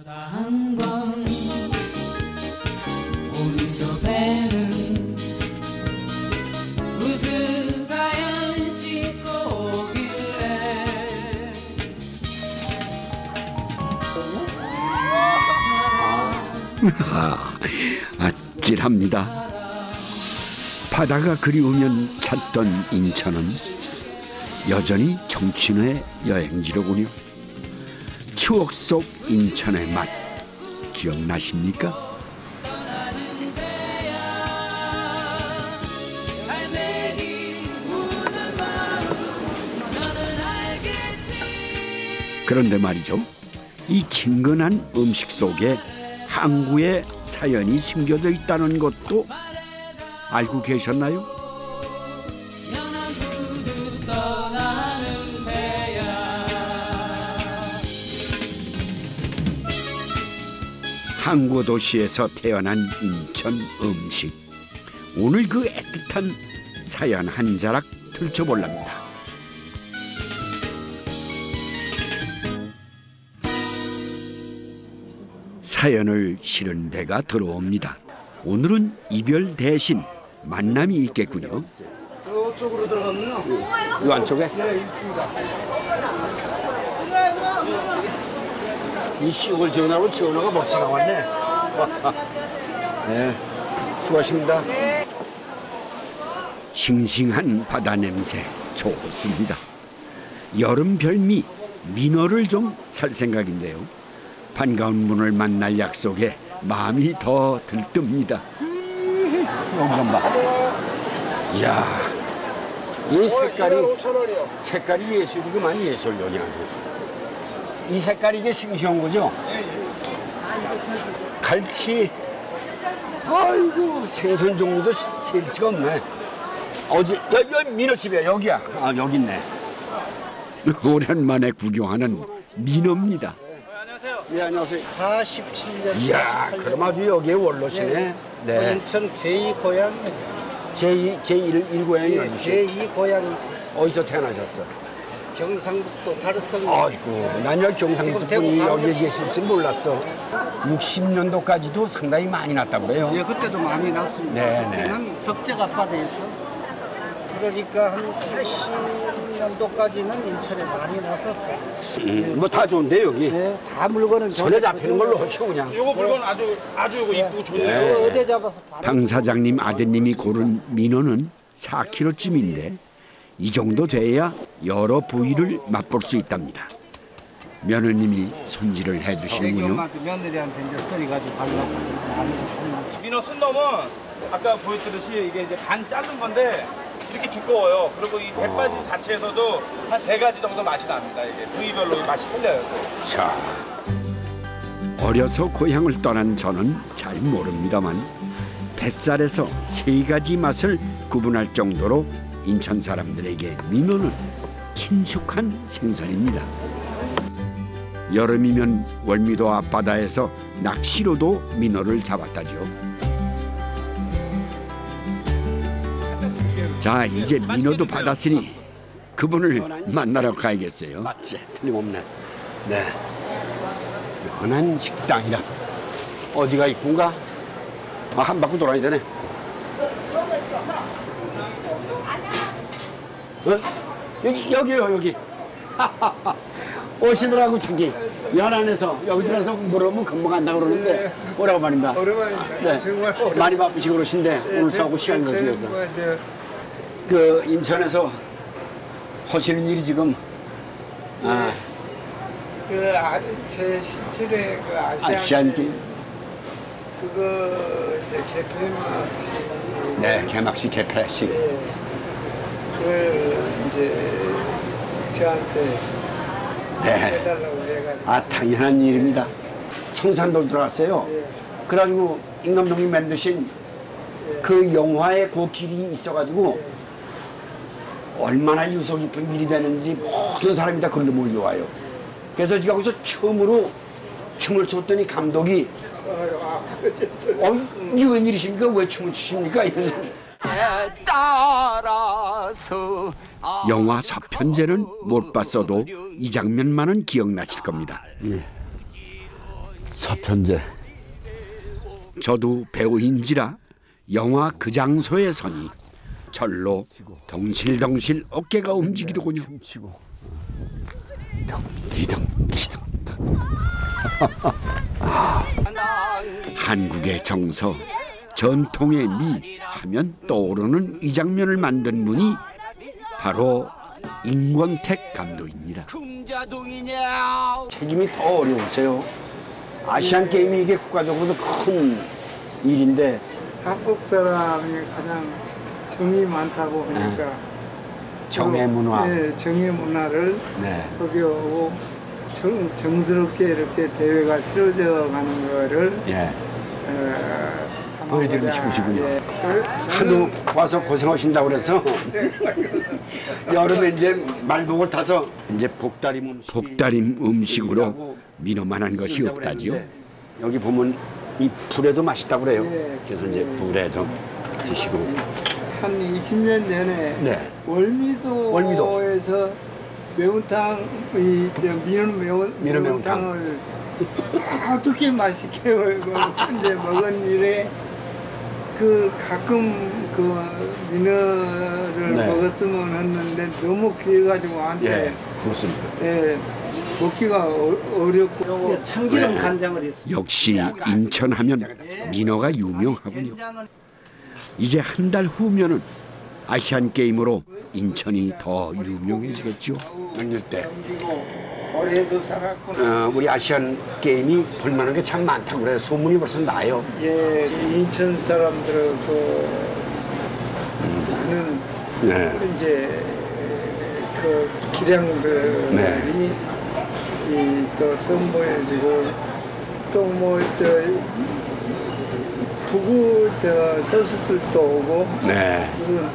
한번 오른쪽 배는 무슨 사연 싣고 오길래 아찔합니다. 바다가 그리우면 찾던 인천은 여전히 청춘의 여행지로군요. 추억 속 인천의 맛 기억나십니까? 그런데 말이죠, 이 친근한 음식 속에 항구의 사연이 숨겨져 있다는 것도 알고 계셨나요? 항구 도시에서 태어난 인천 음식. 오늘 그 애틋한 사연 한 자락 들춰볼랍니다. 사연을 실은 배가 들어옵니다. 오늘은 이별 대신 만남이 있겠군요. 이쪽으로 들어갔나요? 이 안쪽에? 네, 있습니다. 이 시골 전화로 전화가 멋지게 나왔네. 네, 수고하십니다. 싱싱한 바다 냄새 좋습니다. 여름 별미 민어를 좀 살 생각인데요. 반가운 분을 만날 약속에 마음이 더 들뜹니다. 여기 좀 봐. 이야, 이 색깔이 예술이구만. 예술. 여기 아주 이 색깔이 이게 싱싱한 거죠? 갈치. 아이고, 생선 종류도 셀 수가 없네. 어디 여기 민어집이야. 여기야. 아, 여기 있네. 오랜만에 구경하는 민어입니다. 네, 안녕하세요. 47년. 이야, 그럼 아주 여기에 원로시네. 네. 인천 제2고향. 제1 고향이 어디시? 제2고향. 어디서 태어나셨어? 경상북도 달성. 아이고, 난 여기 경상북도 분이 여기에 계실지 몰랐어. 60년도까지도 상당히 많이 났다고 그래요. 예, 그때도 많이 났습니다. 네네. 그때는 덕적 앞바다에서. 그러니까 한 80년도까지는 인천에 많이 났었어요. 뭐 다 좋은데 여기. 네, 다 물건은 손에 잡히는 걸로 하죠 그냥. 이거 물건 아주 이거 이쁘고 좋네요. 네. 이거 어디 잡아서 방 사장님 아드님이 고른 민어는 4kg쯤인데 이 정도 돼야 여러 부위를 맛볼 수 있답니다. 며느님이 손질을 해주시는군요. 엄마한테 며느리한테 이제 써가지고 발라고. 민어 순놈은 아까 보여드렸듯이 이게 이제 반 자른 건데 이렇게 두꺼워요. 그리고 이 배바지 자체에서도 한 3가지 정도 맛이 납니다. 이게 부위별로 맛이 틀려요. 자, 어려서 고향을 떠난 저는 잘 모릅니다만 뱃살에서 3가지 맛을 구분할 정도로 인천 사람들에게 민어는 친숙한 생선입니다. 여름이면 월미도 앞바다에서 낚시로도 민어를 잡았다죠. 자, 이제 민어도 받았으니 그분을 만나러 가야겠어요. 맞지? 틀림없네. 네. 연한 식당이라. 어디가 있군가? 아, 한 바퀴 돌아야 되네. 어? 여기요, 여기. 오시더라고, 저기. 연안에서 여기 들어서 물어보면 금방 간다고 그러는데 오라고 말입니다. 오랜만입니다. 네. 정말 오랜만입니다. 많이 바쁘시고 그러신데 오늘 저하고 시간이 걸려서. 그 인천에서 하시는 일이 지금 제 17회 그 아시안 게임. 그거 이제 개폐막식. 네, 개막식 개폐식. 그 이제 저한테 네. 해달라고 해가지고. 아, 당연한 일입니다. 청산도로 들어갔어요. 그래가지고 임감독님 만드신 그 영화의 그 길이 있어가지고 얼마나 유서 깊은 길이 되는지 모든 사람이 다 걸로 몰려와요. 그래서 제가 거기서 처음으로 춤을 췄더니 감독이 이게 웬일이십니까? 왜 춤을 추십니까? 이러면서 따라서 영화 서편제는 못 봤어도 이 장면만은 기억나실 겁니다. 예. 서편제. 저도 배우인지라 영화 그 장소에 서니 절로 덩실덩실 어깨가 움직이더군요. 기덩기덩. 한국의 정서, 전통의 미 하면 떠오르는 이 장면을 만든 분이 바로 임권택 감독입니다. 책임이 더 어려우세요. 아시안 게임이 이게 국가적으로도 큰 일인데 한국 사람이 가장 정이 많다고 보니까 정의 문화. 네, 정의 문화를 네. 소개하고 정스럽게 이렇게 대회가 치러져 가는 거를 예. 담아보자. 보여드리고 싶으시군요. 예. 하도 와서 고생하신다고 그래서 여름에 이제 말복을 타서 이제 복다림 음식으로 민어만한 것이 없다지요. 여기 보면 이 불에도 맛있다고 그래요. 예. 그래서 이제 불에도 드시고. 한 20년 전에 네. 월미도에서 매운탕, 민어 매운탕을 어떻게 맛있게 이제 먹은 일에 가끔 민어를 네. 먹었으면 했는데 너무 귀해가지고 한테 예, 그렇습니다. 예, 먹기가 어렵고 참기름 네. 간장을 했어요. 역시 인천하면 민어가 유명하군요. 이제 한 달 후면은 아시안 게임으로 인천이 더 유명해지겠죠. 명절 때 올해도 살았구나. 우리 아시안 게임이 볼만한 게 참 많다고 그래요. 소문이 벌써 나요. 예, 인천 사람들하고 많은 네. 이제 기량들이 네. 또 선보여지고 또 부구 선수들도 오고 네. 무슨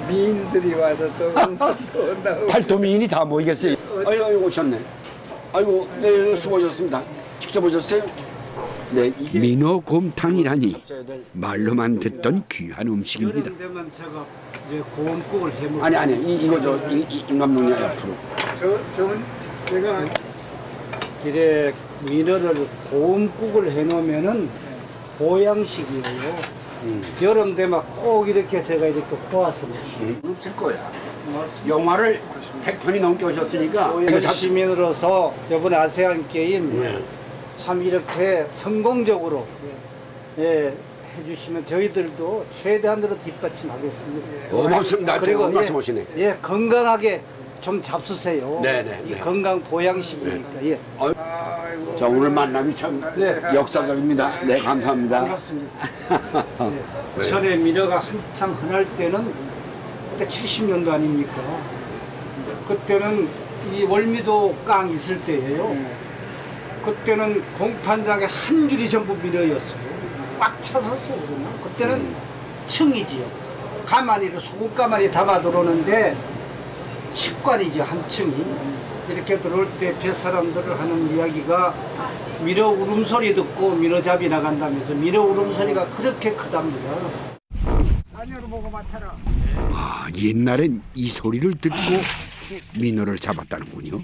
미인들이 와서 또 나오고 팔도미인이 다 모이겠어요. 아이고 오셨네. 아이고 네 수고하셨습니다. 직접 오셨어요? 네. 민어 곰탕이라니 말로만 듣던 귀한 음식입니다. 되면 제가 이제 고음국을 해먹어요. 아니 이거 임 감독님 앞으로. 저는 제가 이래 민어를 고음국을 해놓으면은 보양식이에요. 여름 되면 꼭 이렇게 제가 이렇게 꼬아서 먹어요. 없을 거야. 영화를 100편이 넘게 오셨으니까 시민으로서 이번에 아세안 게임 네. 참 이렇게 성공적으로 해주시면 저희들도 최대한으로 뒷받침하겠습니다. 고맙습니다. 그리고 말씀하시네. 건강하게 좀 잡수세요. 네네. 이 건강 보양식이니까. 예. 자 오늘 만남이 참 역사적입니다. 네 감사합니다. 반갑습니다. 전에 민어가 한창 흔할 때는 그때 70년도 아닙니까? 그때는 이 월미도 깡 있을 때예요. 그때는 공판장에 한 줄이 전부 민어였어요. 꽉 차서 쏘거든요. 그때는 층이지요. 가마니를 소금 가마니 담아 들어오는데 식관이죠. 한 층이. 이렇게 들어올 때 뱃사람들을 하는 이야기가 민어 울음소리 듣고 민어잡이 나간다면서 민어 울음소리가 그렇게 크답니다. 자녀로 보고 맞춰라. 아 옛날엔 이 소리를 듣고 민어를 잡았다는군요.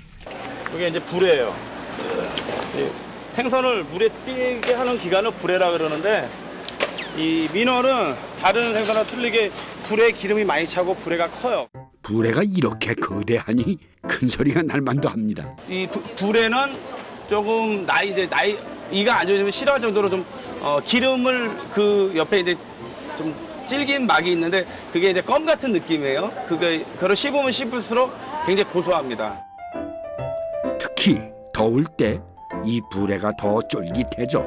이게 이제 불에예요. 생선을 물에 띄게 하는 기간을 불에라 그러는데 이 민어는 다른 생선과 틀리게 불에 기름이 많이 차고 불에가 커요. 불에가 이렇게 거대하니 큰 소리가 날 만도 합니다. 이 불에는 조금 이가 안 좋으면 싫어할 정도로 좀 기름을 그 옆에 이제 좀 질긴 막이 있는데 그게 이제 껌 같은 느낌이에요. 그걸 씹으면 씹을수록 굉장히 고소합니다. 특히 더울 때 이 불에가 더 쫄깃해져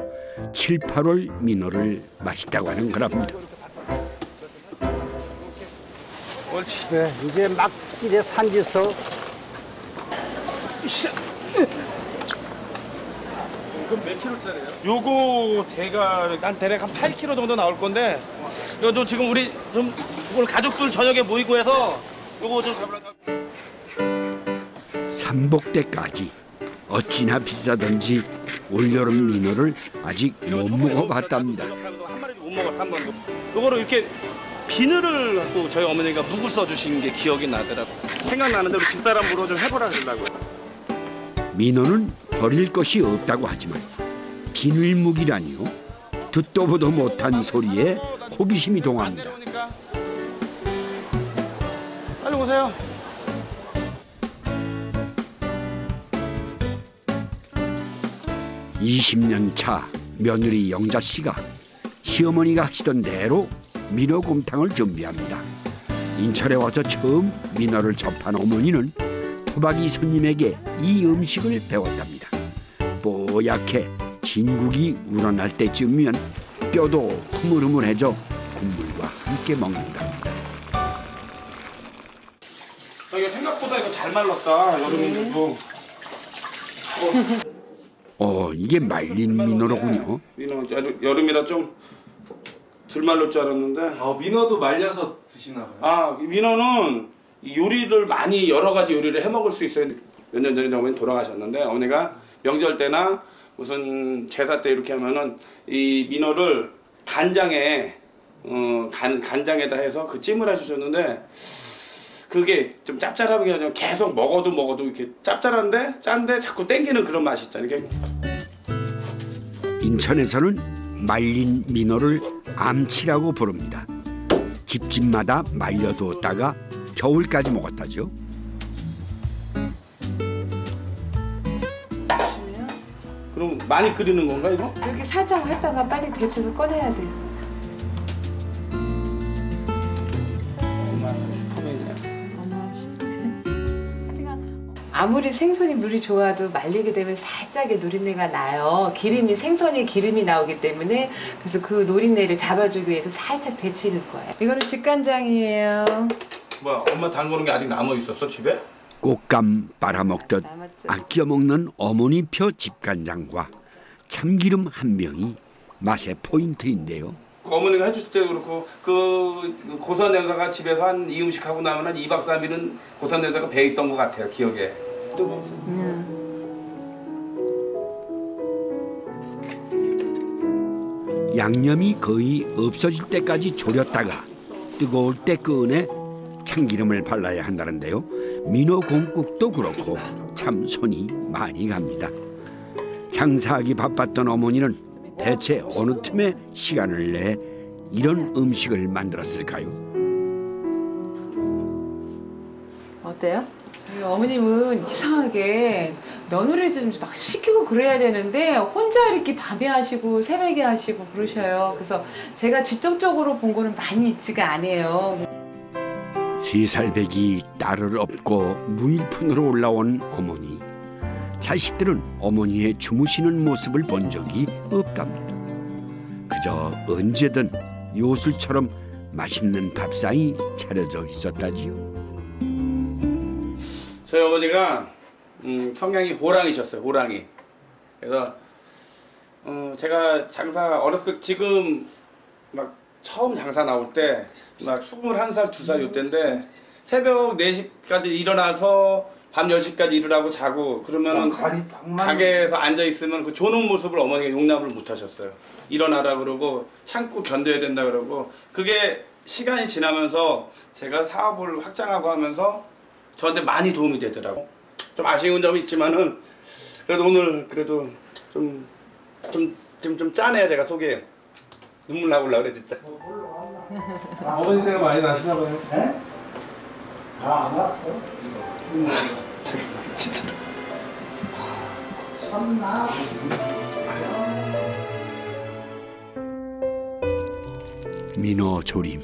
7, 8월 민어를 맛있다고 하는 거랍니다. 네, 이제 막 이제 산지서 이건 몇 킬로짜리예요? 요거 제가 한 대략 한 8kg 정도 나올 건데 이거 지금 우리 좀 오늘 가족들 저녁에 모이고 해서 요거 좀 잡으려고. 삼복대까지 어찌나 비싸던지 올여름 민어를 아직 못 먹어봤답니다. 한 마리 못 먹었어 한 번도. 요거를 이렇게 비늘을 또 저희 어머니가 묵을 써주신 게 기억이 나더라고. 생각나는데 우리 집사람으로 좀 해보라 그러려고요. 민어는 버릴 것이 없다고 하지만 비늘묵이라니요? 듣도 보도 못한 소리에 호기심이 동합니다. 빨리 오세요. (20년) 차 며느리 영자 씨가 시어머니가 하시던 대로 민어곰탕을 준비합니다. 인천에 와서 처음 민어를 접한 어머니는 토박이 손님에게 이 음식을 배웠답니다. 뽀얗게 진국이 우러날 때쯤이면 뼈도 흐물흐물해져 국물과 함께 먹는답니다. 이게 생각보다 이거 잘 말랐다. 여름인데도. 이게 말린 민어로군요. 민어 여름이라 좀 덜 말릴 줄 알았는데. 민어도 말려서 드시나 봐요. 민어는 요리를 많이 여러 가지 요리를 해 먹을 수 있어요. 몇 년 전에 어머니 돌아가셨는데 어머니가 명절 때나 무슨 제사 때 이렇게 하면은 이 민어를 간장에 간장에다 해서 그 찜을 해주셨는데 그게 좀 짭짤하게 아니라 계속 먹어도 이렇게 짭짤한데 짠데 자꾸 땡기는 그런 맛이 있잖아요. 이렇게. 인천에서는 말린 민어를 암치라고 부릅니다. 집집마다 말려두었다가 겨울까지 먹었다죠. 그럼 많이 끓이는 건가 이거? 이렇게 살짝 했다가 빨리 데쳐서 꺼내야 돼요. 아무리 생선이 물이 좋아도 말리게 되면 살짝의 노린내가 나요. 생선의 기름이 나오기 때문에 그래서 그 노린내를 잡아주기 위해서 살짝 데치는 거예요. 이거는 직간장이에요. 뭐야, 엄마 담그는 게 아직 남아 있었어 집에? 꽃감 빨아먹듯 남았죠. 아껴 먹는 어머니표 집간장과 참기름 한 병이 맛의 포인트인데요. 어머니가 해주실 때 그렇고 그 고선 냄새가 집에서 한 이 음식 하고 나면 한 2박 3일은 고선 냄새가 배 있던 것 같아요 기억에. 양념이 거의 없어질 때까지 졸였다가 뜨거울 때 꺼내 참기름을 발라야 한다는데요. 민어 곰국도 그렇고 참 손이 많이 갑니다. 장사하기 바빴던 어머니는 대체 어느 틈에 시간을 내 이런 음식을 만들었을까요? 어때요? 어머님은 이상하게 며느리 좀 막 시키고 그래야 되는데 혼자 이렇게 밤에 하시고 새벽에 하시고 그러셔요. 그래서 제가 직접적으로 본 거는 많이 있지가 않아요. 3살배기 딸을 업고 무일푼으로 올라온 어머니. 자식들은 어머니의 주무시는 모습을 본 적이 없답니다. 그저 언제든 요술처럼 맛있는 밥상이 차려져 있었다지요. 저희 어머니가 성향이 호랑이셨어요. 호랑이. 그래서 제가 장사 어렸을 지금 막 처음 장사 나올 때 막 21살, 2살 요때인데 새벽 4시까지 일어나서 밤 10시까지 일을 하고 자고 그러면 가게에서 앉아있으면 그 조는 모습을 어머니가 용납을 못 하셨어요. 일어나라 그러고 참고 견뎌야 된다 그러고 그게 시간이 지나면서 제가 사업을 확장하고 하면서 저한테 많이 도움이 되더라고. 좀 아쉬운 점이 있지만은 그래도 오늘 그래도 좀 짠해요. 제가 속에 눈물 나보려고 그래 진짜. 어머니 생각 많이 나시나 봐요. 네? 다 안 왔어. 진짜로. 참나. 민어 조림.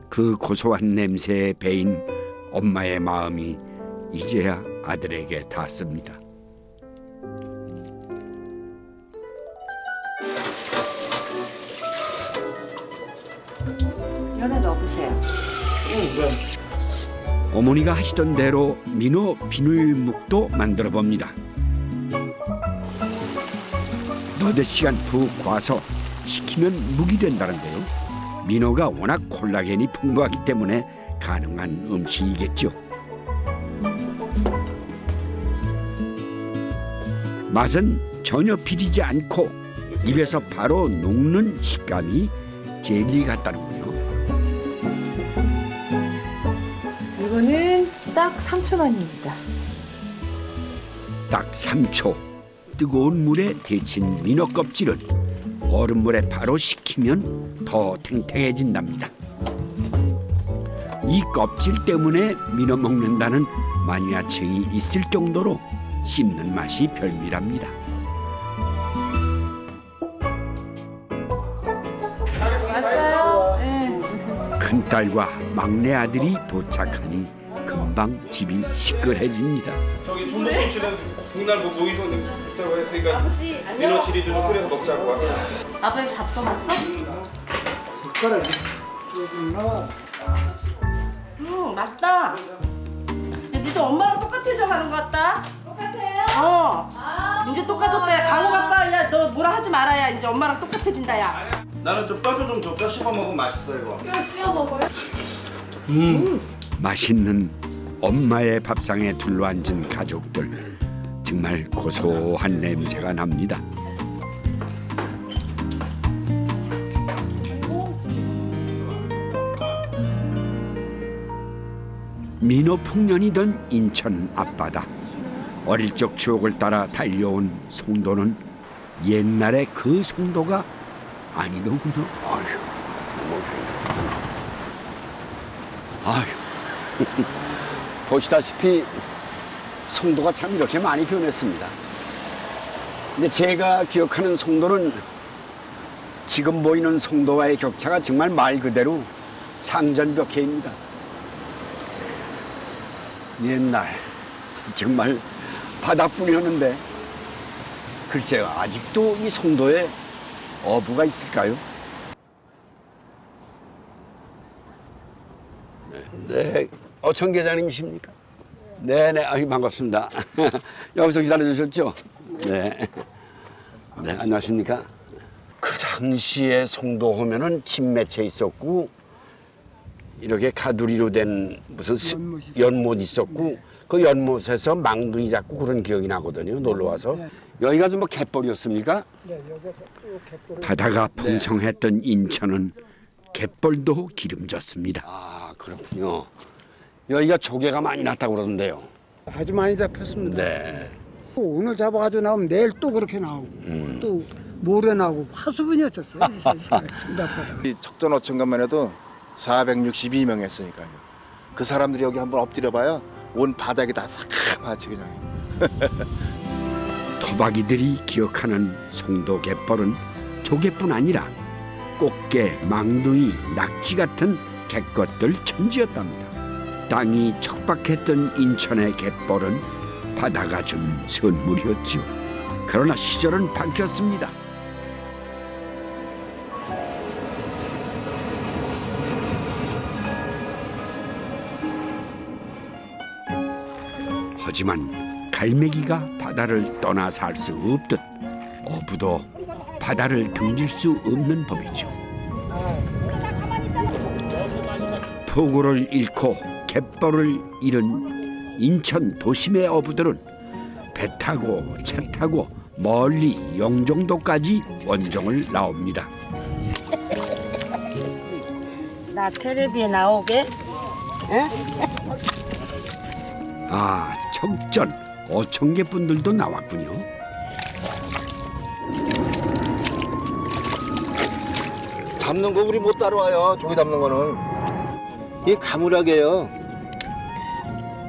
그 고소한 냄새에 배인 엄마의 마음이 이제야 아들에게 닿습니다. 여기다 넣어보세요. 어머니가 하시던 대로 민어 비늘묵도 만들어 봅니다. 너댓 시간 푹 과서 식히면 묵이 된다는데요. 민어가 워낙 콜라겐이 풍부하기 때문에 가능한 음식이겠죠. 맛은 전혀 비리지 않고 입에서 바로 녹는 식감이 젤리 같다는군요. 이거는 딱 3초 만입니다. 딱 3초. 뜨거운 물에 데친 민어 껍질은 얼음물에 바로 식히면 더 탱탱해진답니다. 이 껍질 때문에 민어 먹는다는 마니아층이 있을 정도로 씹는 맛이 별미랍니다. 왔어요? 네. 큰딸과 막내 아들이 도착하니 금방 집이 시끌해집니다. 저기 중복동 씨는 그날 뭐 모이서 있다고 했으니까 아버지 안녕. 민어 치리 좀 끓여서 먹자고. 아버지 잡숴봤어? 젓가락이 조금 나와. 맛있다. 야, 니도 엄마랑 똑같아져 가는 것 같다. 똑같아요? 이제 똑같았다. 야, 강호 갔다. 야, 너 뭐라 하지 말아야 이제 엄마랑 똑같아진다. 야. 나는 좀 뼈 좀 줘. 뼈 씹어 먹으면 맛있어 이거. 뼈 씌워 먹어요? 맛있는 엄마의 밥상에 둘러앉은 가족들, 정말 고소한 냄새가 납니다. 민어 풍년이던 인천 앞바다. 어릴 적 추억을 따라 달려온 송도는 옛날의 그 송도가 아니더군요. 아휴. 보시다시피 송도가 참 이렇게 많이 변했습니다. 근데 제가 기억하는 송도는 지금 보이는 송도와의 격차가 정말 말 그대로 상전벽해입니다. 옛날 정말 바다뿐이었는데 글쎄요, 아직도 이 송도에 어부가 있을까요? 네, 청 계장님이십니까? 네네, 아유, 반갑습니다. 여기서 기다려주셨죠? 네. 네, 안녕하십니까? 그 당시에 송도 하면은 침매체 있었고, 이렇게 가두리로 된 무슨 연못 있었고, 그 연못에서 망둥이 잡고 그런 기억이 나거든요, 놀러 와서. 여기가 좀 뭐 갯벌이었습니까? 네, 여기서 쭉 갯벌을. 바다가 풍성했던 인천은 갯벌도 기름졌습니다. 아, 그렇군요. 여기가 조개가 많이 났다고 그러던데요. 아주 많이 잡혔습니다. 네. 오늘 잡아가지고 나오면 내일 또 그렇게 나오고 또 모레 나오고 화수분이었었어요. 생각보다. 이 척전 어촌간만 해도 462명 했으니까요. 그 사람들이 여기 한번 엎드려봐야 온 바닥이 다 삭하지 그냥. 토박이들이 기억하는 송도 갯벌은 조개뿐 아니라 꽃게, 망둥이, 낙지 같은 갯것들 천지였답니다. 땅이 척박했던 인천의 갯벌은 바다가 준 선물이었죠. 그러나 시절은 바뀌었습니다. 하지만 갈매기가 바다를 떠나 살 수 없듯 어부도 바다를 등질 수 없는 법이죠. 포구를 잃고 갯벌을 잃은 인천 도심의 어부들은 배 타고 차 타고 멀리 영종도까지 원정을 나옵니다. 나 텔레비에 나오게? 아, 척전 어청계 분들도 나왔군요. 잡는 거 우리 못 따라와요. 조개 잡는 거는. 이게 가물악이에요.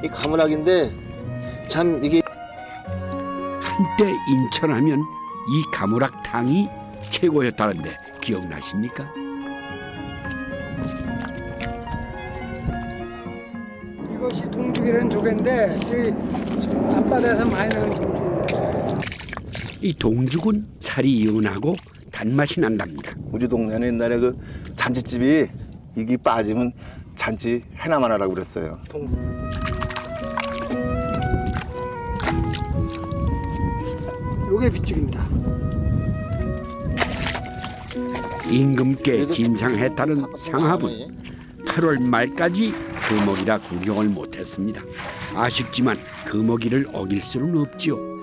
이 가물악인데 참 이게 한때 인천하면 이 가물악탕이 최고였다는데 기억나십니까? 이것이 동죽이라는 조개인데 저기 앞바다에서 많이 나는 동죽. 이 동죽은 살이 연하고 단맛이 난답니다. 우리 동네는 옛날에 그 잔치집이 이게 빠지면 잔치 해나만 하라고 그랬어요. 요게 비죽입니다. 임금께 진상했다는 상합은 8월 말까지 금어기라 구경을 못했습니다. 아쉽지만 금어기를 어길 수는 없지요.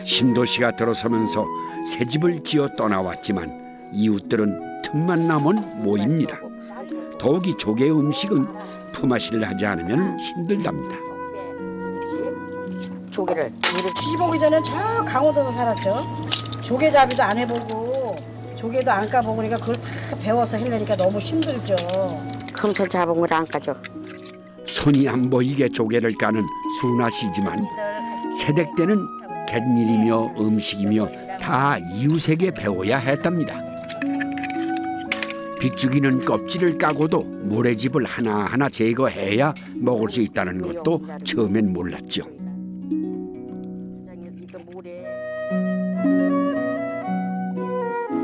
신도시가 들어서면서 새 집을 지어 떠나왔지만 이웃들은 틈만 나면 모입니다. 더욱이 조개 음식은 품앗이를 하지 않으면 힘들답니다. 조개를. 시집 오기 전엔 저 강원도에서 살았죠. 조개잡이도 안 해보고 조개도 안 까보고 그러니까 그걸 다 배워서 하려니까 너무 힘들죠. 금손 잡은 걸 안 까죠. 손이 안 보이게 조개를 까는 순아 씨지만 새댁 때는 갯일이며 음식이며 다 이웃에게 배워야 했답니다. 빗죽이는 껍질을 까고도 모래집을 하나하나 제거해야 먹을 수 있다는 것도 처음엔 몰랐죠.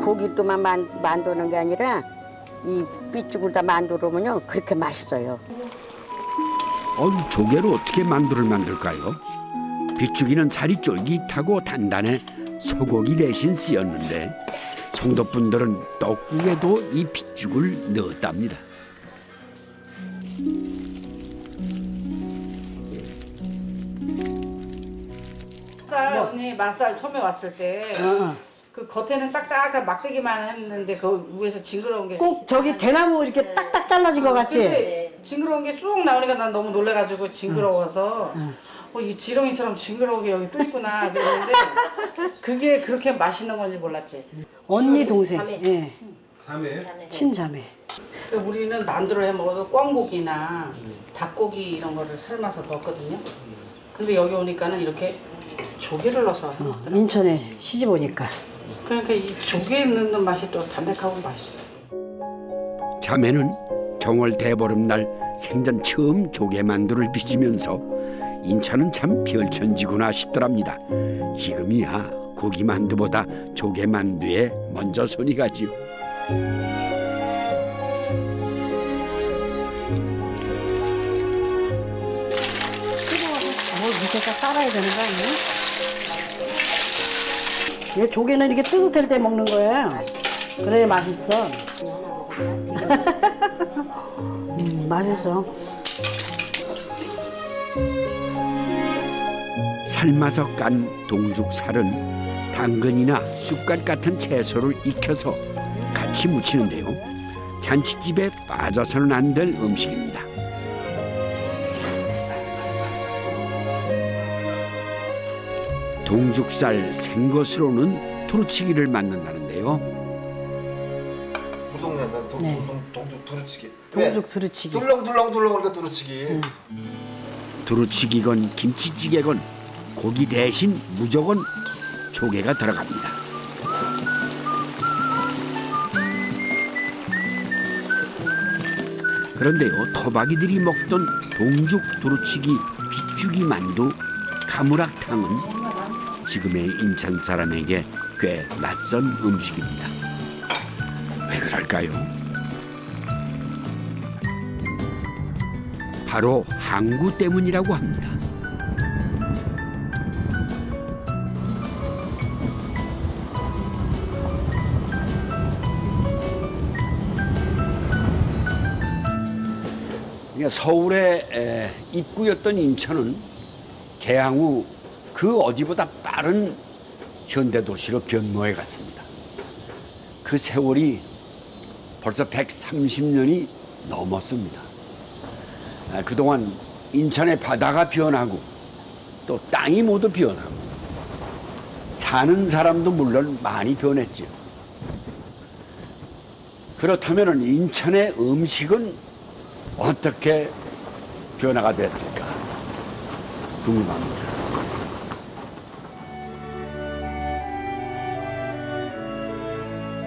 고기도만 만드는 게 아니라 이 빗죽을 다 만들면요 그렇게 맛있어요. 조개로 어떻게 만두를 만들까요? 빗죽이는 살이 쫄깃하고 단단해 소고기 대신 쓰였는데 성도분들은 떡국에도 이 빗죽을 넣었답니다. 언니 맛살 처음에 왔을 때 그 겉에는 딱딱한 막대기만 했는데 그 위에서 징그러운 게 꼭 저기 대나무 이렇게 딱딱 잘라진 것 같지? 근데 징그러운 게 쑥 나오니까 난 너무 놀래가지고 징그러워서 이 지렁이처럼 징그러운 게 여기 또 있구나 그랬는데 그게 그렇게 맛있는 건지 몰랐지. 언니 동생. 예. 자매? 친자매. 우리는 만두를 해 먹어도 꿩고기나 닭고기 이런 거를 삶아서 넣었거든요. 근데 여기 오니까는 이렇게 조개를 넣어서 인천에 시집 오니까. 그러니까 이 조개 넣는 맛이 또 담백하고 맛있어. 자매는 정월 대보름날 생전 처음 조개만두를 빚으면서 인천은 참 별천지구나 싶더랍니다. 지금이야 고기만두보다 조개만두에 먼저 손이 가지요. 밑에다 깔아야 되는 거 아니야? 조개는 이렇게 뜨뜻할 때 먹는 거야. 그래야 맛있어. 맛있어. 삶아서 깐 동죽살은 당근이나 쑥갓 같은 채소를 익혀서 같이 무치는데요. 잔치집에 빠져서는 안 될 음식입니다. 동죽살 생것으로는 두루치기를 만든다는데요. 부동산살 네. 동죽 두루치기. 동죽 두루치기. 둘렁둘렁 그러니까 두루치기. 두루치기건 김치찌개건 고기 대신 무조건 조개가 들어갑니다. 그런데요, 토박이들이 먹던 동죽 두루치기, 빗죽이 만두, 가무락탕은 지금의 인천 사람에게 꽤 낯선 음식입니다. 왜 그럴까요? 바로 항구 때문이라고 합니다. 서울의 입구였던 인천은 개항 후 그 어디보다 빠른 현대도시로 변모해 갔습니다. 그 세월이 벌써 130년이 넘었습니다. 그동안 인천의 바다가 변하고 또 땅이 모두 변하고 사는 사람도 물론 많이 변했죠. 그렇다면 인천의 음식은 어떻게 변화가 됐을까 궁금합니다.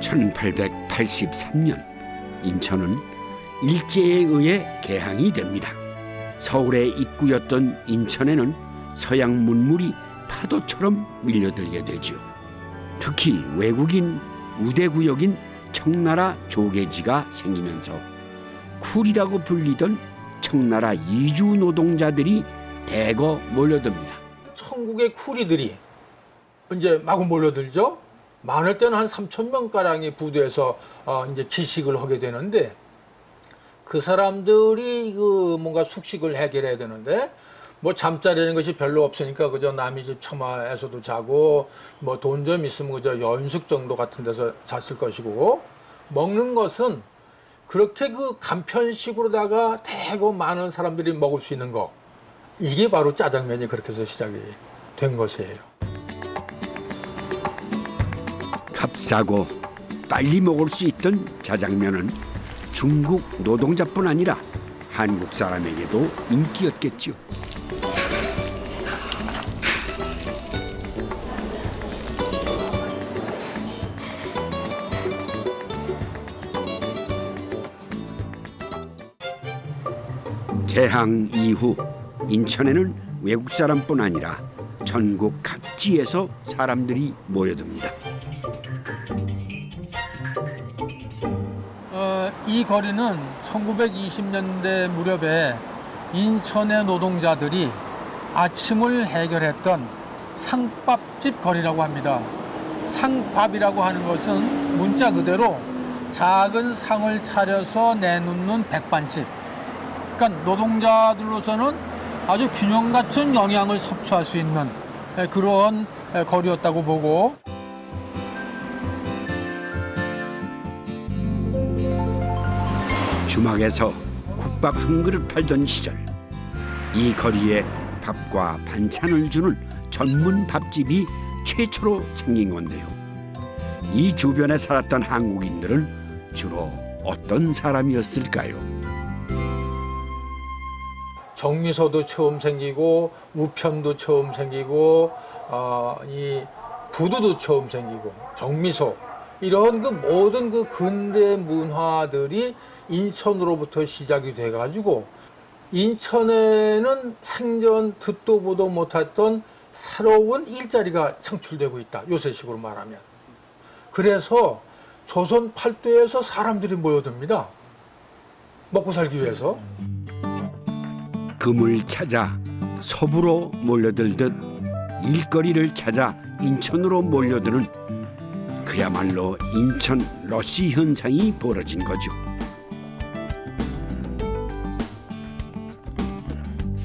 (1883년) 인천은 일제에 의해 개항이 됩니다. 서울의 입구였던 인천에는 서양 문물이 파도처럼 밀려들게 되죠. 특히 외국인 우대구역인 청나라 조개지가 생기면서 쿨이라고 불리던 청나라 이주 노동자들이 대거 몰려듭니다. 천국의 쿨이들이 이제 마구 몰려들죠. 많을 때는 한 3,000명 가량이 부두에서 이제 기식을 하게 되는데 그 사람들이 뭔가 숙식을 해결해야 되는데 뭐 잠자리라는 것이 별로 없으니까 그저 남의 집 처마에서도 자고 뭐 돈 좀 있으면 그저 여인숙 정도 같은 데서 잤을 것이고 먹는 것은 그렇게 그 간편식으로다가 대거 많은 사람들이 먹을 수 있는 거 이게 바로 짜장면이 그렇게 해서 시작이 된 것이에요. 값싸고 빨리 먹을 수 있던 자장면은 중국 노동자뿐 아니라 한국 사람에게도 인기였겠죠. 개항 이후 인천에는 외국 사람뿐 아니라 전국 각지에서 사람들이 모여듭니다. 이 거리는 1920년대 무렵에 인천의 노동자들이 아침을 해결했던 상밥집 거리라고 합니다. 상밥이라고 하는 것은 문자 그대로 작은 상을 차려서 내놓는 백반집. 그러니까 노동자들로서는 아주 균형 갖춘 영양을 섭취할 수 있는 그런 거리였다고 보고, 주막에서 국밥 한 그릇 팔던 시절, 이 거리에 밥과 반찬을 주는 전문 밥집이 최초로 생긴 건데요. 이 주변에 살았던 한국인들은 주로 어떤 사람이었을까요? 정미소도 처음 생기고 우편도 처음 생기고 이 부두도 처음 생기고 정미소, 이런 그 모든 그 근대 문화들이 인천으로부터 시작이 돼가지고 인천에는 생전 듣도 보도 못했던 새로운 일자리가 창출되고 있다, 요새식으로 말하면. 그래서 조선 팔도에서 사람들이 모여듭니다. 먹고 살기 위해서. 금을 찾아 서부로 몰려들듯 일거리를 찾아 인천으로 몰려드는 그야말로 인천 러시 현상이 벌어진 거죠.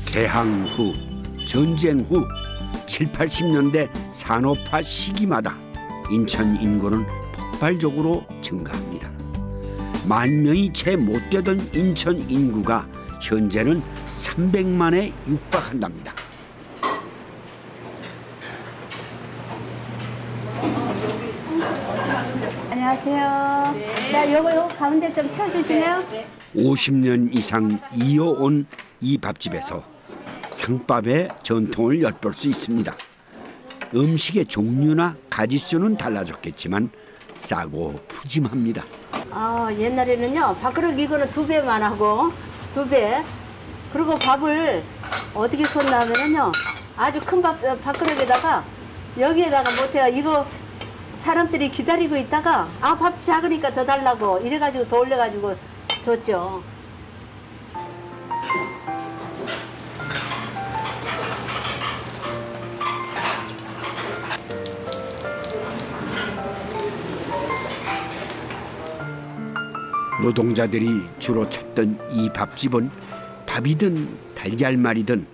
개항 후, 전쟁 후 7, 80년대 산업화 시기마다 인천 인구는 폭발적으로 증가합니다. 10,000명이 채 못 되던 인천 인구가 현재는 300만에 육박한답니다. 안녕하세요. 나 요거 가운데 좀 쳐주시면. 50년 이상 이어온 이 밥집에서 상밥의 전통을 엿볼 수 있습니다. 음식의 종류나 가짓수는 달라졌겠지만 싸고 푸짐합니다. 옛날에는요, 밥그릇 이거는 2배만 하고 2배. 그리고 밥을 어떻게 컸냐면요, 아주 큰 밥그릇에다가 여기에다가 못해요. 이거 사람들이 기다리고 있다가 밥 작으니까 더 달라고 이래가지고 더 올려가지고 줬죠. 노동자들이 주로 찾던 이 밥집은 밥이든 달걀말이든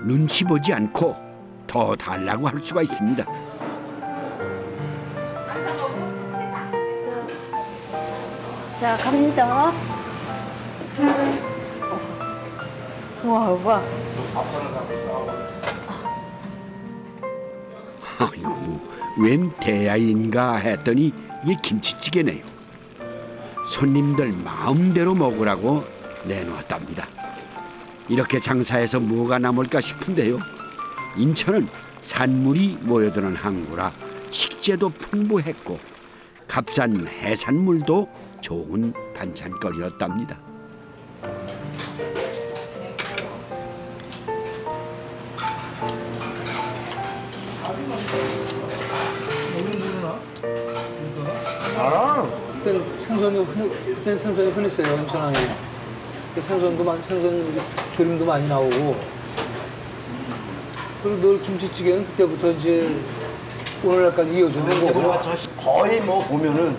눈치 보지 않고 더 달라고 할 수가 있습니다. 자, 갑니다. 와. 아이고, 웬 대야인가 했더니 이게 김치찌개네요. 손님들 마음대로 먹으라고 내놓았답니다. 이렇게 장사해서 뭐가 남을까 싶은데요. 인천은 산물이 모여드는 항구라 식재도 풍부했고 값싼 해산물도 좋은 반찬거리였답니다. 그때는 생선이 흔했어요, 인천항에. 생선 조림도 많이 나오고. 그리고 늘 김치찌개는 그때부터 이제 오늘날까지 이어지는 거고. 거의 뭐 보면은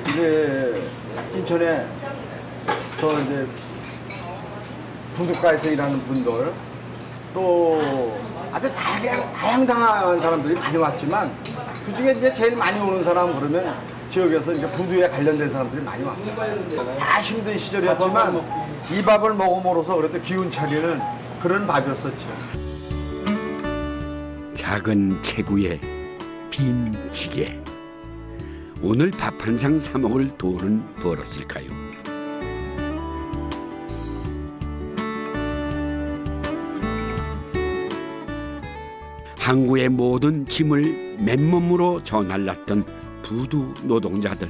이제 인천에서 이제 부둣가에서 일하는 분들 또 아주 다양한 사람들이 많이 왔지만 그 중에 이제 제일 많이 오는 사람 그러면 지역에서 이제 부두에 관련된 사람들이 많이 왔어요. 다 힘든 시절이었지만 이 밥을 먹음으로써 그래도 기운 차리는 그런 밥이었었죠. 작은 체구에 빈 지게. 오늘 밥 한 상 사 먹을 돈은 벌었을까요? 항구의 모든 짐을 맨몸으로 저날랐던 부두 노동자들.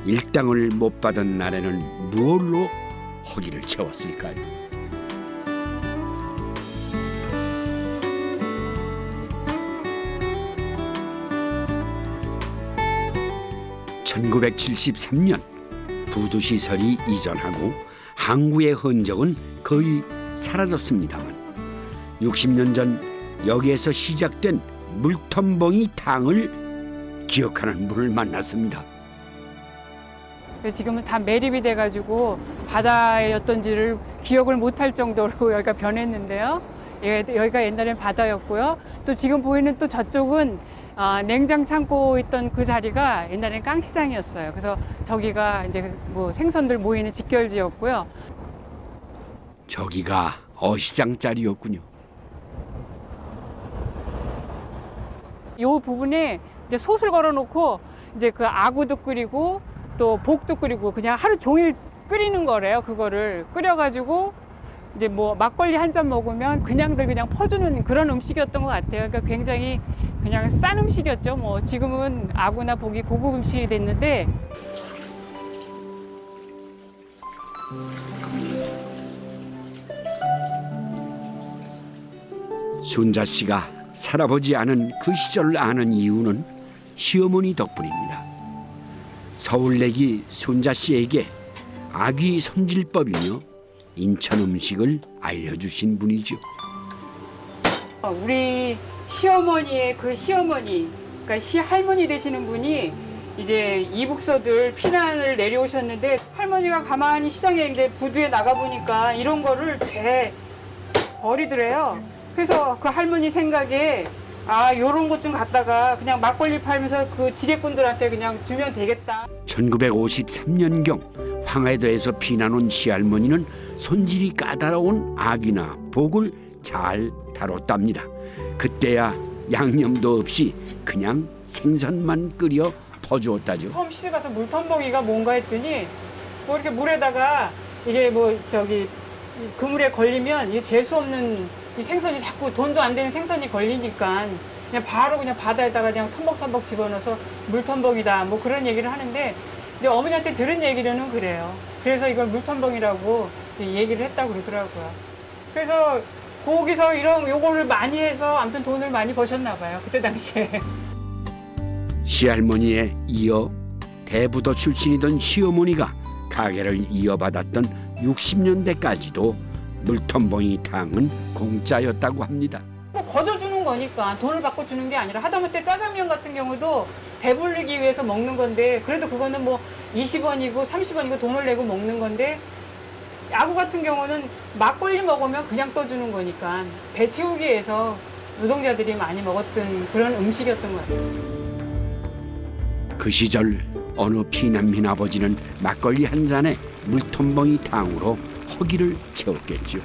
일당을 못 받은 날에는 무엇로 허기를 채웠을까요? (1973년) 부두시설이 이전하고 항구의 흔적은 거의 사라졌습니다만 60년 전 여기에서 시작된 물텀벙이 탕을 기억하는 분을 만났습니다. 지금은 다 매립이 돼가지고 바다였던지를 기억을 못할 정도로 여기가 변했는데요. 여기가 옛날엔 바다였고요. 또 지금 보이는 또 저쪽은 냉장 창고 있던 그 자리가 옛날엔 깡시장이었어요. 그래서 저기가 이제 뭐 생선들 모이는 직결지였고요. 저기가 어시장 자리였군요. 이 부분에 이제 솥을 걸어놓고 이제 그 아구도 끓이고 또 복도 끓이고 그냥 하루 종일 끓이는 거래요. 그거를 끓여가지고 이제 뭐 막걸리 한 잔 먹으면 그냥들 그냥 퍼주는 그런 음식이었던 것 같아요. 그러니까 굉장히 그냥 싼 음식이었죠. 뭐 지금은 아구나 복이 고급 음식이 됐는데. 순자 씨가 살아보지 않은 그 시절을 아는 이유는 시어머니 덕분입니다. 서울내기 순자 씨에게 아귀 손질법이며 인천 음식을 알려주신 분이죠. 우리 시어머니의 그 시어머니, 그러니까 시할머니 되시는 분이 이제 이북서들 피난을 내려오셨는데 할머니가 가만히 시장에 이제 부두에 나가 보니까 이런 거를 죄 버리더래요. 그래서 그 할머니 생각에 요런 것 좀 갖다가 그냥 막걸리 팔면서 그 지게꾼들한테 그냥 주면 되겠다. 1953년경 황해도에서 피난 온 시할머니는 손질이 까다로운 아귀나 복을 잘 다뤘답니다. 그때야 양념도 없이 그냥 생선만 끓여 퍼주었다죠. 처음 시집 가서 물텀벙이가 뭔가 했더니 뭐 이렇게 물에다가 이게 뭐 저기 그물에 걸리면 이 재수 없는 이 생선이 자꾸 돈도 안 되는 생선이 걸리니까 그냥 바로 그냥 바다에다가 그냥 텀벅텀벅 집어넣어서 물텀벙이다 뭐 그런 얘기를 하는데 이제 어머니한테 들은 얘기로는 그래요. 그래서 이걸 물텀벙이라고 얘기를 했다고 그러더라고요. 그래서 거기서 이런 요거를 많이 해서 아무튼 돈을 많이 버셨나 봐요. 그때 당시에. 시할머니에 이어 대부도 출신이던 시어머니가 가게를 이어받았던 60년대까지도 물텀벙이 탕은 공짜였다고 합니다. 뭐 거저주는 거니까 돈을 받고 주는 게 아니라 하다못해 짜장면 같은 경우도 배부르기 위해서 먹는 건데 그래도 그거는 뭐 20원이고 30원이고 돈을 내고 먹는 건데 야구 같은 경우는 막걸리 먹으면 그냥 떠주는 거니까 배 채우기 위해서 노동자들이 많이 먹었던 그런 음식이었던 것 같아요. 그 시절 어느 피난민 아버지는 막걸리 한 잔에 물텀벙이 탕으로 허기를 채웠겠죠.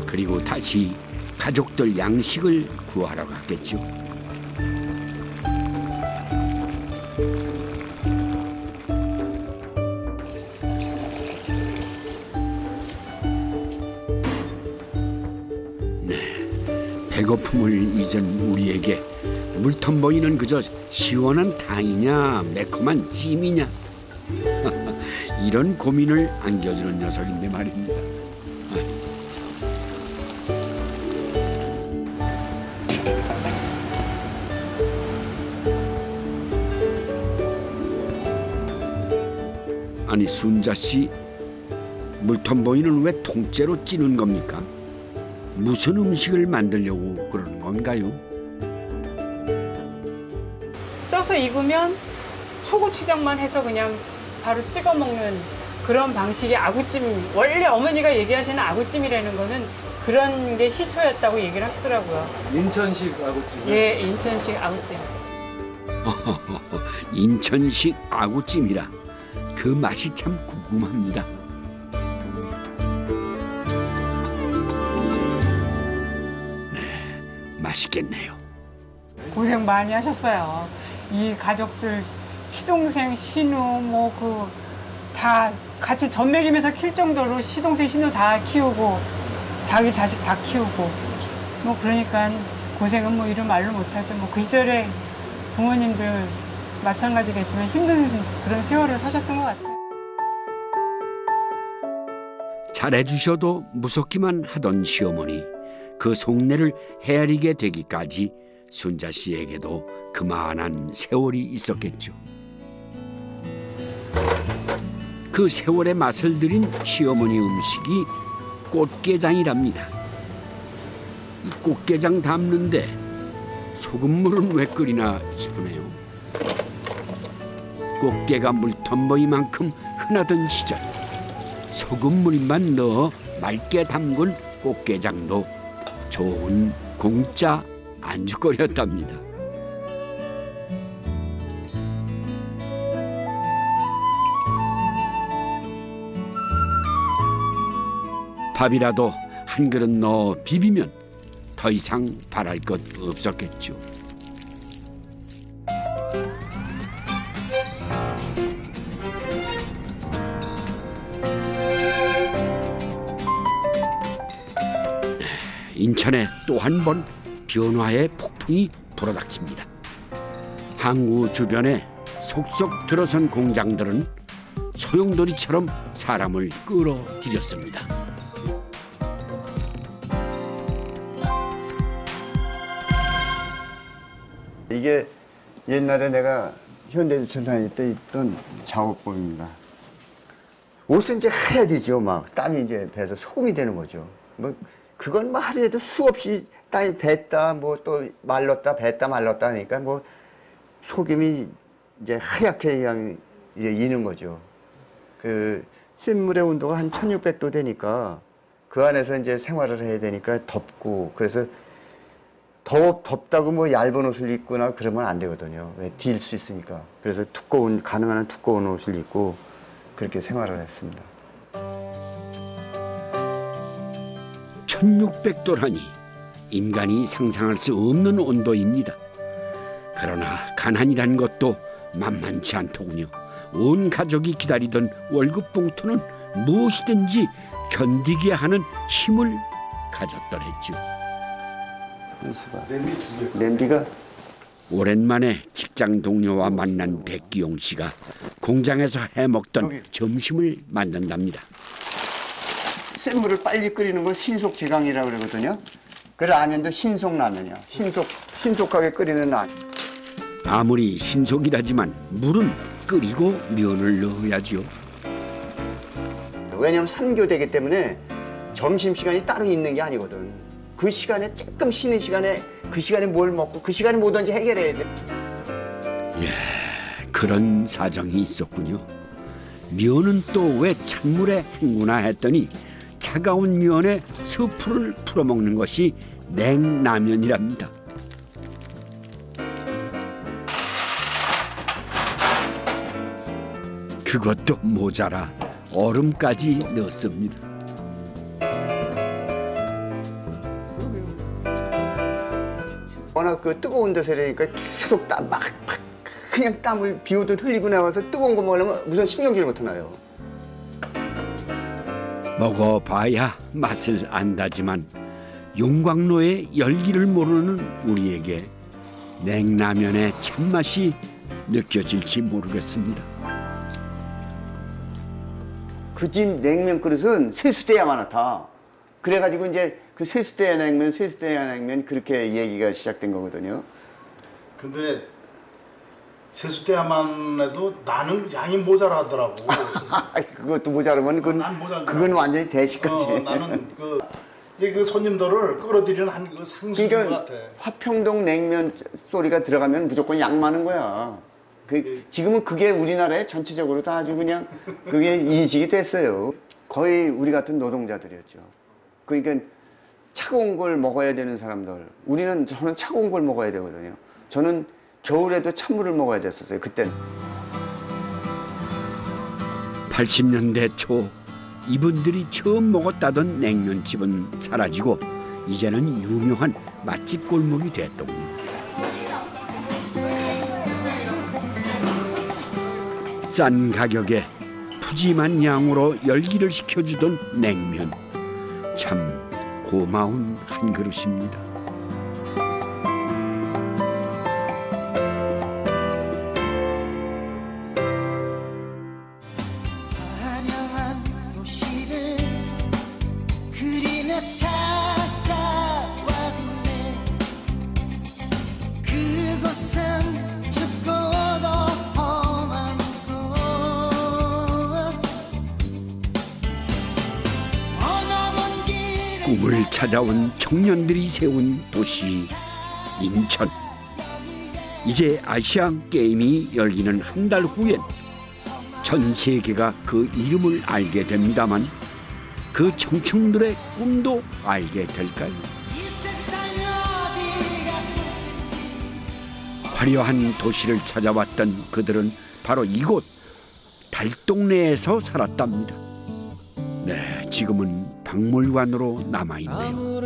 그리고 다시 가족들 양식을 구하러 갔겠죠. 배고픔을 잊은 우리에게 물텀벙이는 그저 시원한 탕이냐 매콤한 찜이냐 이런 고민을 안겨주는 녀석인데 말입니다. 아니 순자 씨, 물텀벙이는 왜 통째로 찌는 겁니까? 무슨 음식을 만들려고 그러는 건가요? 쪄서 익으면 초고추장만 해서 그냥 바로 찍어 먹는 그런 방식의 아구찜. 원래 어머니가 얘기하시는 아구찜이라는 거는 그런 게 시초였다고 얘기를 하시더라고요. 인천식 아구찜. 예, 인천식 아구찜. 인천식 아구찜이라 그 맛이 참 궁금합니다. 맛있겠네요. 고생 많이 하셨어요. 이 가족들 시동생, 신우 다 같이 젖 먹이면서 킬 정도로 시동생, 신우 다 키우고 자기 자식 다 키우고 그러니까 고생은 이런 말로 못하죠. 그 시절에 부모님들 마찬가지겠지만 힘든 그런 세월을 사셨던 것 같아요. 잘해주셔도 무섭기만 하던 시어머니, 그 속내를 헤아리게 되기까지 순자 씨에게도 그만한 세월이 있었겠죠. 그 세월의 맛을 들인 시어머니 음식이 꽃게장이랍니다. 이 꽃게장 담는데 소금물은 왜 끓이나 싶으네요. 꽃게가 물텀버이만큼 흔하던 시절, 소금물만 넣어 맑게 담근 꽃게장도 좋은 공짜 안주거리였답니다. 밥이라도 한 그릇 넣어 비비면 더 이상 바랄 것 없었겠죠. 인천에 또 한 번 변화의 폭풍이 불어닥칩니다. 항구 주변에 속속 들어선 공장들은 소용돌이처럼 사람을 끌어들였습니다. 이게 옛날에 내가 현대제철 다닐 때 있던 작업법입니다. 옷은 이제 해야 되죠. 막 땀이 이제 배서 소금이 되는 거죠. 그건 하루에도 수없이 땀이 뱄다, 또 말랐다, 뱄다, 말랐다 하니까 소금이 이제 하얗게 그냥 이는 거죠. 그 쇳물의 온도가 한 1600도 되니까 그 안에서 이제 생활을 해야 되니까 덥고, 그래서 덥다고 얇은 옷을 입거나 그러면 안 되거든요. 왜? 딜 수 있으니까. 그래서 가능한 한 두꺼운 옷을 입고 그렇게 생활을 했습니다. 1600도라니 인간이 상상할 수 없는 온도입니다. 그러나 가난이란 것도 만만치 않더군요. 온 가족이 기다리던 월급 봉투는 무엇이든지 견디게 하는 힘을 가졌더랬죠. 냄비가 오랜만에 직장 동료와 만난 백기용 씨가 공장에서 해먹던 점심을 만든답니다. 센물을 빨리 끓이는 걸 신속제강이라고 그러거든요. 그 라면도 신속라면이야. 신속하게 끓이는 라면. 아무리 신속이라지만 물은 끓이고 면을 넣어야죠. 왜냐하면 3교대기 때문에 점심시간이 따로 있는 게 아니거든. 그 시간에 조금 쉬는 시간에 그 시간에 뭘 먹고 그 시간에 뭐든지 해결해야 돼. 그런 사정이 있었군요. 면은 또 왜 찬물에 헹구나 했더니 차가운 면에 스프를 풀어먹는 것이 냉라면이랍니다. 그것도 모자라 얼음까지 넣습니다. 워낙 뜨거운 데서 이러니까 계속 그냥 땀을 비 오듯 흘리고 나와서 뜨거운 거 먹으려면 우선 신경질부터 나요. 먹어봐야 맛을 안다지만 용광로의 열기를 모르는 우리에게 냉라면의 참맛이 느껴질지 모르겠습니다. 그 집 냉면 그릇은 세수대야만 하다. 그래가지고 이제 그 세수대야 냉면 그렇게 얘기가 시작된 거거든요. 근데 세수대야만 해도 나는 양이 모자라더라고. 그것도 모자르면 그건 완전히 대식까지. 나는 그 손님들을 끌어들이는 그 상수인 것 같아. 화평동 냉면 소리가 들어가면 무조건 양 많은 거야. 지금은 그게 우리나라에 전체적으로 다 아주 그냥 그게 인식이 됐어요. 거의 우리 같은 노동자들이었죠. 그러니까 차가운 걸 먹어야 되는 사람들. 저는 차가운 걸 먹어야 되거든요. 저는 겨울에도 찬물을 먹어야 됐었어요, 그때는. 80년대 초 이분들이 처음 먹었다던 냉면집은 사라지고 이제는 유명한 맛집 골목이 됐더군요. 싼 가격에 푸짐한 양으로 열기를 식혀주던 냉면, 참 고마운 한 그릇입니다. 화려한 도시를 그리며 찾아왔네. 그곳은 춥고도 험한 곳. 어나먼 길을 꿈을 찾아온 청년들이 세운 도시 인천. 이제 아시안 게임이 열리는 한 달 후엔 전 세계가 그 이름을 알게 됩니다만 그 청춘들의 꿈도 알게 될까요? 화려한 도시를 찾아왔던 그들은 바로 이곳 달동네에서 살았답니다. 네, 지금은 박물관으로 남아있네요.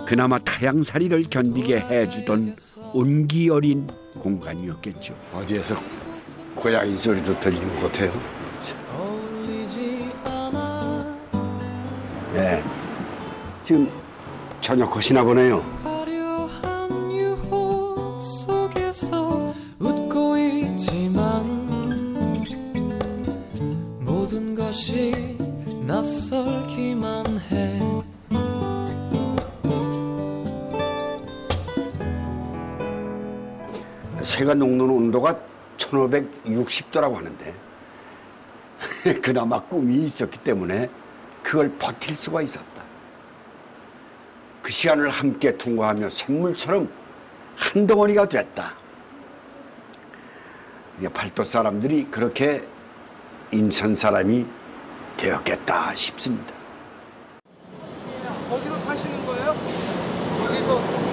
그나마 타양살이를 견디게 해주던 온기 어린 공간이었겠죠. 어디에서 고양이 소리도 들리는 것 같아요. 네, 지금 저녁하시나 보네요. 화려한 유혹 속에서 웃고 있지만 모든 것이 낯설기만 해. 새가 녹는 온도가 1560도라고 하는데 그나마 꿈이 있었기 때문에 그걸 버틸 수가 있었다. 그 시간을 함께 통과하며 샘물처럼 한 덩어리가 됐다. 팔도 사람들이 그렇게 인천 사람이 되었겠다 싶습니다. 거기서 타시는 거예요? 여기서.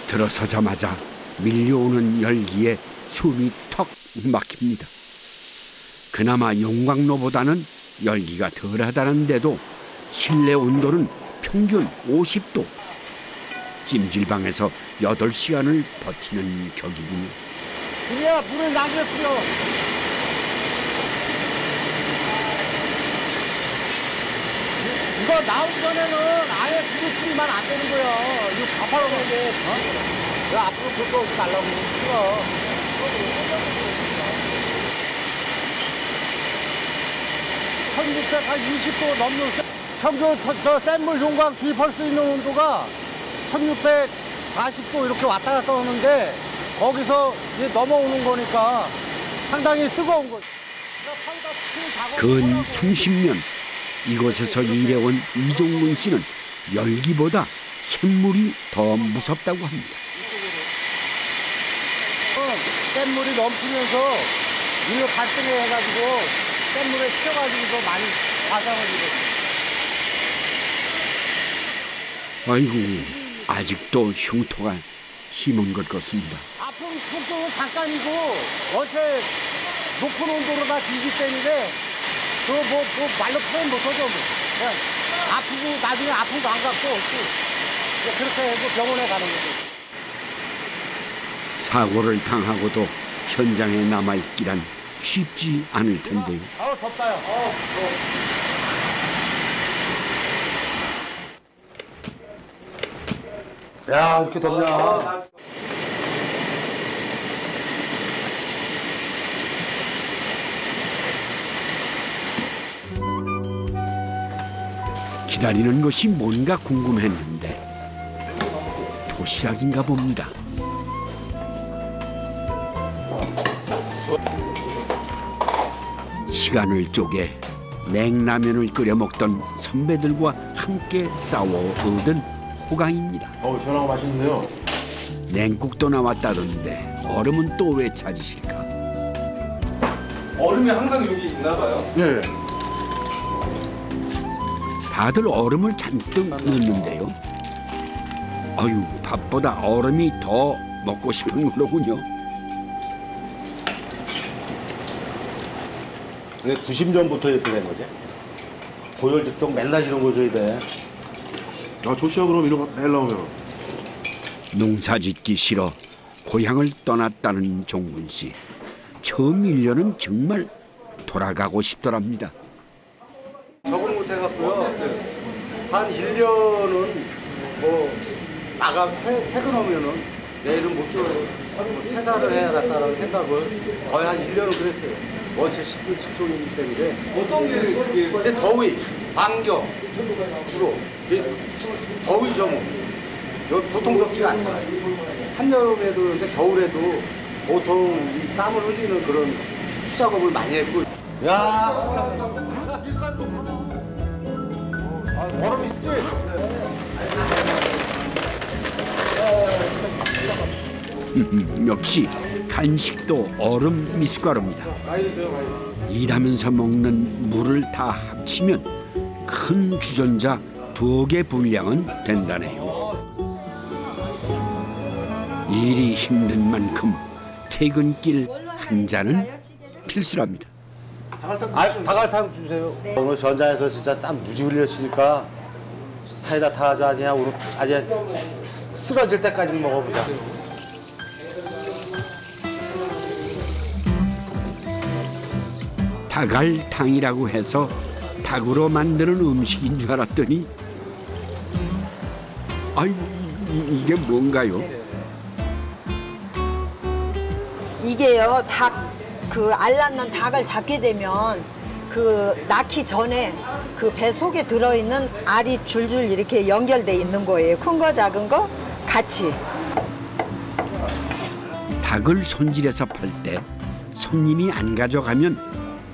들어서자마자 밀려오는 열기에 숨이 턱 막힙니다. 그나마 용광로보다는 열기가 덜하다는데도 실내 온도는 평균 50도. 찜질방에서 8시간을 버티는 격이군요. 그래야 물을 나게 뿌려. 이거 나오기 전에는 아예 불을 뿌리면 안 되는 거야. 이거 가파로는데, 왜 앞으로 그거 오지 말라고 싫어. 한 20도 넘는 평균 저 샘물 용광 투입할 수 있는 온도가 1640도 이렇게 왔다 갔다 오는데 거기서 이제 넘어오는 거니까 상당히 뜨거운 거죠. 근 30년 이곳에서 일해온 이종문 씨는 열기보다 샘물이 더 무섭다고 합니다. 샘물이 넘치면서 물로 발등에 해가지고 샘물에 튀어가지고서 많이 화상을 입었어요. 아이고, 아직도 흉터가 심은 것 같습니다. 아픈 흉터는 잠깐이고 어째 높은 온도로 다 뒤기 때문에 뭐 말로 표현 못하죠. 그냥 아프고 나중에 아픈 거 안 갖고 그렇게 해서 병원에 가는 거죠. 사고를 당하고도 현장에 남아있기란 쉽지 않을 텐데요. 덥다요. 야, 이렇게 덥냐. 기다리는 것이 뭔가 궁금했는데 도시락인가 봅니다. 시간을 쪼개 냉라면을 끓여 먹던 선배들과 함께 싸워 얻은 호강입니다. 시원하고 맛있는데요. 냉국도 나왔다던데 얼음은 또 왜 찾으실까? 얼음이 항상 여기 있나 봐요. 네. 다들 얼음을 잔뜩 넣는데요. 아유, 밥보다 얼음이 더 먹고 싶은 거로군요. 근데 90년부터 이렇게 된 거지? 고열직종 맨날 이런 거 줘야 돼. 아 좋시야 그럼 이런 거 매일 나오면. 농사짓기 싫어 고향을 떠났다는 종군 씨. 처음 1년은 정말 돌아가고 싶더랍니다. 적응 못 해갖고요. 한 1년은 뭐 퇴근하면은 내일은 못 들어요. 퇴사를 해야겠다는 생각을 거의 한 1년은 그랬어요. 원체 식종이기 때문에. 어떤 게 이제 더위, 반경 주로 더위죠 뭐. 여기 보통 덥지가 않잖아요. 한여름에도 이제 겨울에도 보통 이 땀을 흘리는 그런 수작업을 많이 했고. 야, 얼음 있지? 역시 간식도 얼음 미숫가루입니다. 일하면서 먹는 물을 다 합치면 큰 주전자 2개 분량은 된다네요. 일이 힘든 만큼 퇴근길 한 잔은 필수랍니다. 다갈탕 주세요. 네. 오늘 전장에서 진짜 땀 무지 흘렸으니까 사이다 타가지고 그냥 오늘 아주 쓰러질 때까지 먹어보자. 다갈탕이라고 해서 닭으로 만드는 음식인 줄 알았더니 이게 뭔가요? 이게요, 알 낳는 닭을 잡게 되면 낳기 전에 배 속에 들어있는 알이 줄줄 이렇게 연결돼 있는 거예요. 큰 거, 작은 거 같이. 닭을 손질해서 팔 때 손님이 안 가져가면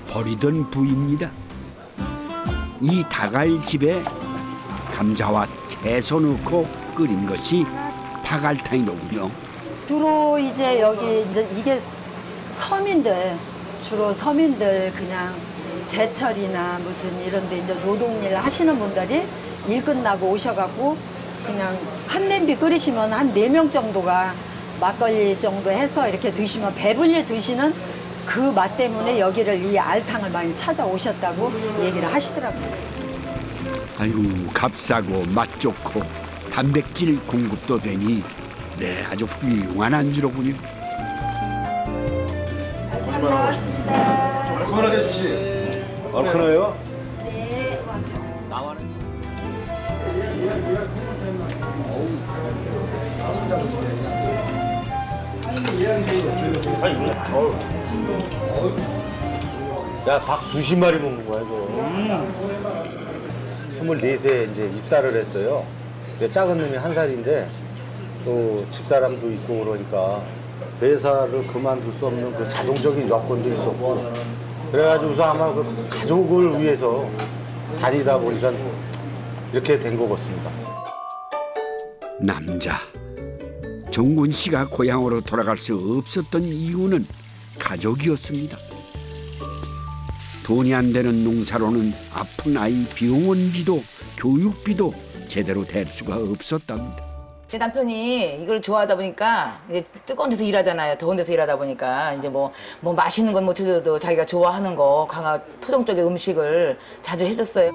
버리던 부위입니다. 이 닭알집에 감자와 채소 넣고 끓인 것이 닭알탕이로군요. 주로 이제 이게 주로 서민들 그냥 제철이나 무슨 이런 데 이제 노동일 하시는 분들이 일 끝나고 오셔갖고 그냥 한 냄비 끓이시면 한 4명 정도가 막걸리 정도 해서 이렇게 드시면 배불리 드시는 그 맛 때문에 여기를 이 알탕을 많이 찾아오셨다고 얘기를 하시더라고요. 아이고, 값싸고 맛 좋고 단백질 공급도 되니 아주 훌륭한 안주로군요. 고맙습니다. 얼큰하게 주시. 얼큰해요? 네. 야, 닭 수십 마리 먹는 거야, 이거. 24세에 이제 입사를 했어요. 작은 놈이 1살인데 또 집사람도 있고 그러니까 회사를 그만둘 수 없는 그 자동적인 여건도 있었고 그래가지고서 아마 그 가족을 위해서 다니다 보니까 이렇게 된 것 같습니다. 남자. 종군 씨가 고향으로 돌아갈 수 없었던 이유는 가족이었습니다. 돈이 안 되는 농사로는 아픈 아이 병원비도 교육비도 제대로 댈 수가 없었답니다. 제 남편이 이걸 좋아하다 보니까 이제 뜨거운 데서 일하잖아요. 더운 데서 일하다 보니까 이제 뭐 맛있는 건 못 해줘도 자기가 좋아하는 거 토종 쪽의 음식을 자주 해줬어요.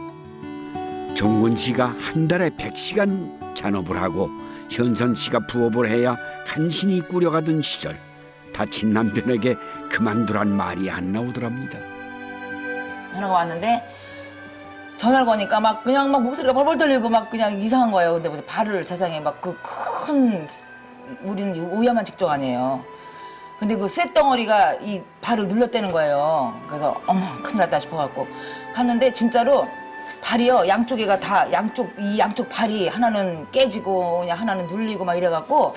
종군 씨가 한 달에 100시간 잔업을 하고 현선 씨가 부업을 해야 간신히 꾸려가던 시절 다친 남편에게 그만두란 말이 안 나오더랍니다. 전화가 왔는데 전화를 거니까 그냥 목소리가 벌벌 떨리고 그냥 이상한 거예요. 근데 발을 세상에 우리는 위험한 직종 아니에요. 근데 그 쇳덩어리가 이 발을 눌렀다는 거예요. 그래서 어머 큰일 났다 싶어갖고 갔는데 진짜로 발이요 양쪽에가 다 양쪽 발이 하나는 깨지고 그냥 하나는 눌리고 이래갖고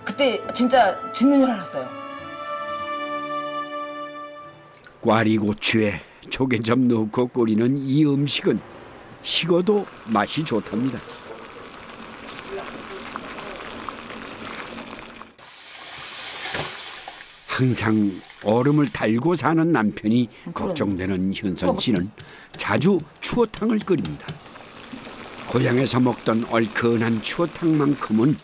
그때 진짜 죽는 줄 알았어요. 꽈리고추에 조개젓 넣고 끓이는 이 음식은 식어도 맛이 좋답니다. 항상 얼음을 달고 사는 남편이 걱정되는 현선 씨는 자주 추어탕을 끓입니다. 고향에서 먹던 얼큰한 추어탕만큼은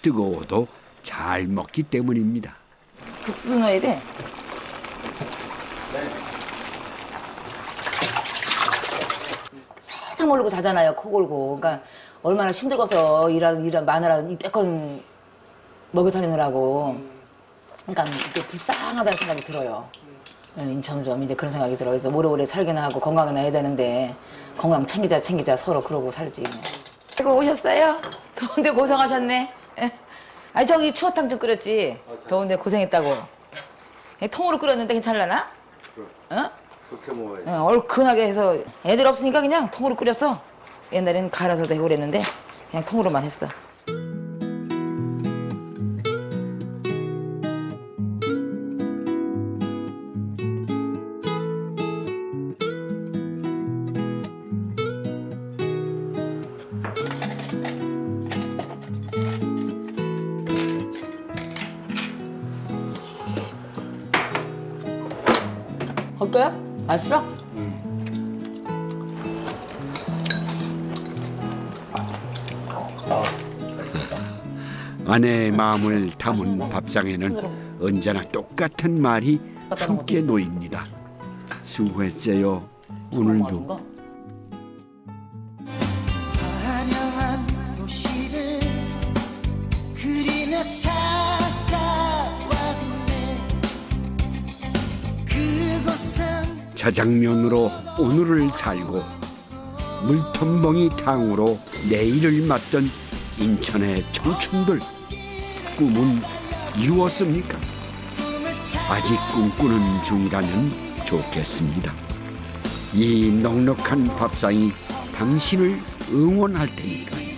뜨거워도 잘 먹기 때문입니다. 국수 넣어야 돼. 바싹 모르고 자잖아요. 코 골고. 그러니까 얼마나 힘들어서 마누라 이때껏 먹여 살리느라고. 그러니까 이게 불쌍하다는 생각이 들어요. 인천점 이제 그런 생각이 들어요. 그래서 오래오래 살기나 하고 건강이나 해야 되는데 건강 챙기자 서로 그러고 살지. 이거 오셨어요? 더운데 고생하셨네. 아니 저기 추어탕 좀 끓였지. 더운데 고생했다고. 통으로 끓였는데 괜찮을라나? 어? 그렇게 먹어야지. 얼큰하게 해서 애들 없으니까 그냥 통으로 끓였어. 옛날에는 갈아서도 해고 그랬는데 그냥 통으로만 했어. 어때요? 맛있어? 아내의 마음을 담은 밥상에는 언제나 똑같은 말이 함께 놓입니다. 수고했어요. 오늘도. 환영한 도시를 그리며 찾아왔네. 그곳은 자장면으로 오늘을 살고 물텀벙이 탕으로 내일을 맞던 인천의 청춘들. 꿈은 이루었습니까? 아직 꿈꾸는 중이라면 좋겠습니다. 이 넉넉한 밥상이 당신을 응원할 테니까요.